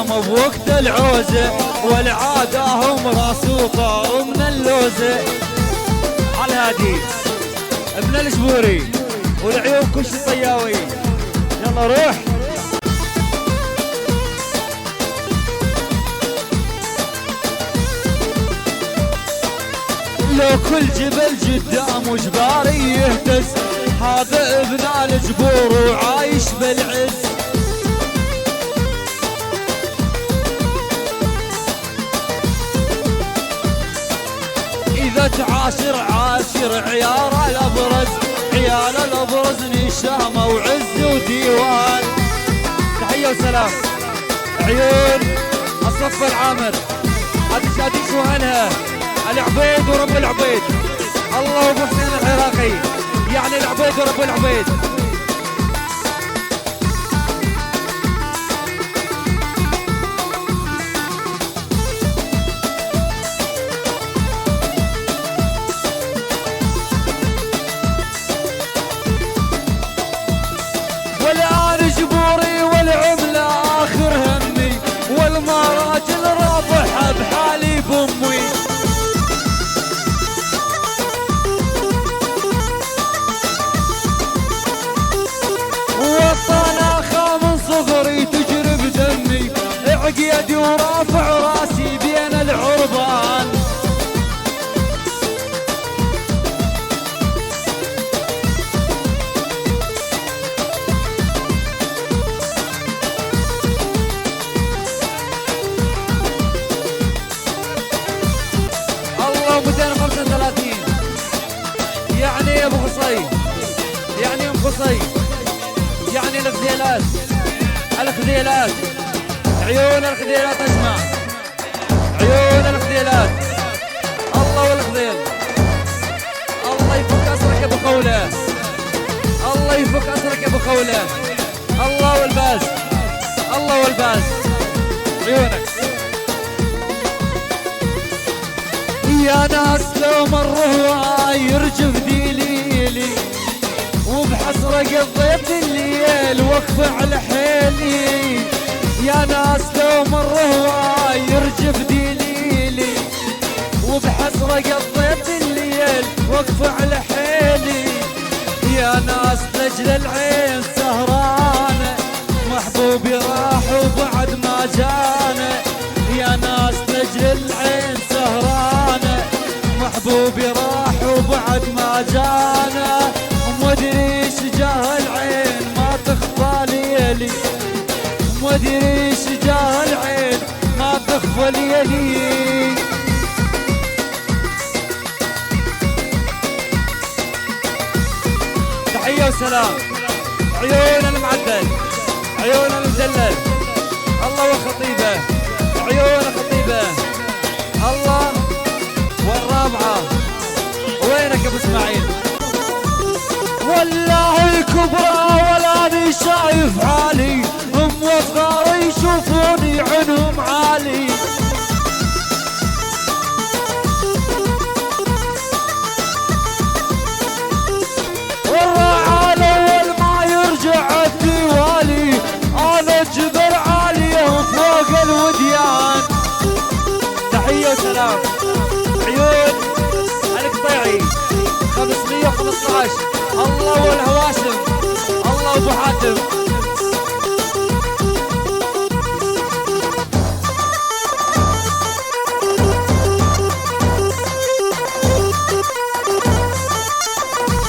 الشام بوقت العوزة، والعادة هم راس وطار من اللوزة. على الهادي ابن الجبوري والعيون كش الطياوي، يلا روح. لو كل جبل قدام وجباري يهتز، هذا ابن الجبور وعايش بالعز. إذا تعاشر عاشر عيار الأبرز، عيال الأبرز نشامة وعز وديوان. تحية وسلام عيون الصف العامر، هذه شاديك وهلها العبيد ورب العبيد، الله ابو حسين العراقي، يعني العبيد ورب العبيد. والآن جبوري والعملة آخر همي، والمراجل رابحة بحالي بأمي. والطناخة من صغري تجري بدمي، عقيدي ورافع راسي بين العربان. الله 235 يعني يا ابو قصي، يعني ام قصي، يعني الخذيلات، الخذيلات عيون الخذيلات، اسمع عيون الخذيلات. الله والخذيل، الله يفك اسرك يا ابو خوله، الله يفك اسرك يا ابو خوله. الله والباس، الله والباس عيونك. يا ناس لو مر هواي يرجف ديليلي، وبحسرة قضيت الليل واقفة على حيلي. يا ناس لو مر هواي يرجف ديليلي، وبحسرة قضيت الليل واقفة على حيلي. يا ناس لجل العين سهرانة، محبوبي راح وبعد ما جانا. يا ناس لجل العين سهرانة، محبوبي راح وبعد ما جانا. مدري شجاه العين ما تخفى ليلي، مدري شجاه العين ما تخفى ليلي. تحية وسلام عيون المعدل، عيون المدلل، الله وخطيبه، عيون خطيبه، الله. والرابعة وينك يا ابو اسماعيل؟ والله الكبرى والاني شايف حالي، هم وصغار يشوفوني عنهم عالي. والراعي الاول ما يرجع الديوالي، انا جبل عالية وفوق الوديان. تحية وسلام عيون القطيعي 515، الله والهواشم، الله ابو حاتم.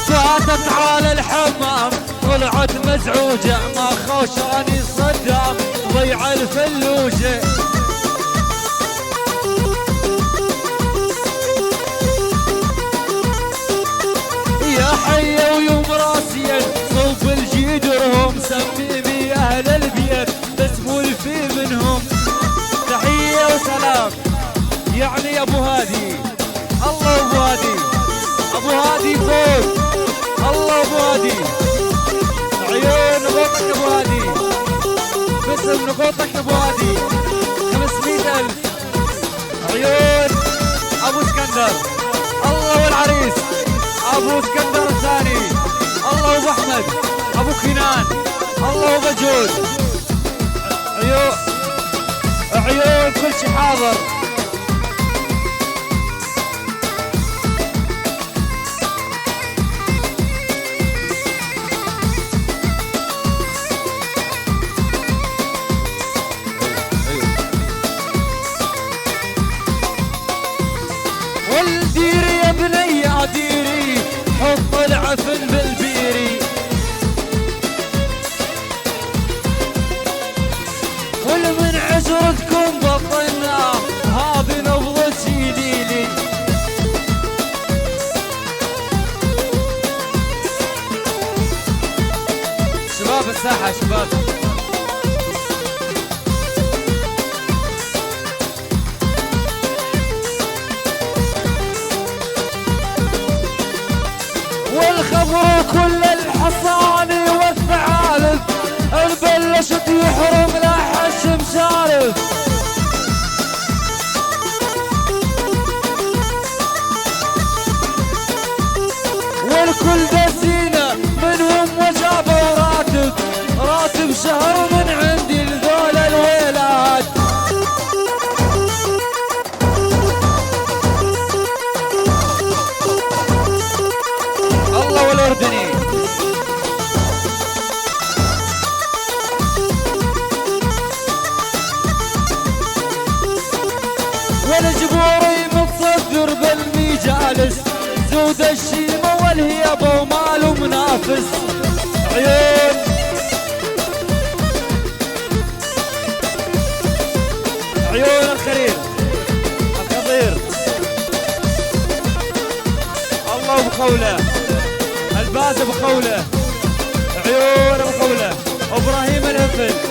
فاتت على الحمام طلعت مزعوجة، ما خوشاني صدام ضيع الفلوجة. يا حية ويوم راسيا صوب الجدرهم، سمي اهل البيت باسمو الفي منهم. تحية وسلام يعني يا ابو هادي، الله ابو هادي، ابو هادي فوق، الله ابو هادي. عيون نقوطك يا ابو هادي، باسم نقوطك يا ابو هادي 500,000. عيون ابو اسكندر، الله والعريس ابو اسكندر الثاني، الله ابو احمد، ابو كنان، الله ابو جود. عيون عيون كل شي حاضر. والديري يا بني عديري حط العفن بالبيري، والمن عشرتكم بطلنا هذه نبضة سيديلي. شباب الساحة شباب. والخبر كل الحصاني والثعالب البلشت يحرم لا حش مسالف. والكل دسينا منهم وجابوا راتب شهر من عندي لذول الويلات. الله والأردني. والجبوري متصدر بالمي جالس زود الشيمة والهيبة وماله منافس. عيون الخليل الخضير الله بخوله، الباز بخوله، عيون بخوله، ابراهيم الهفل.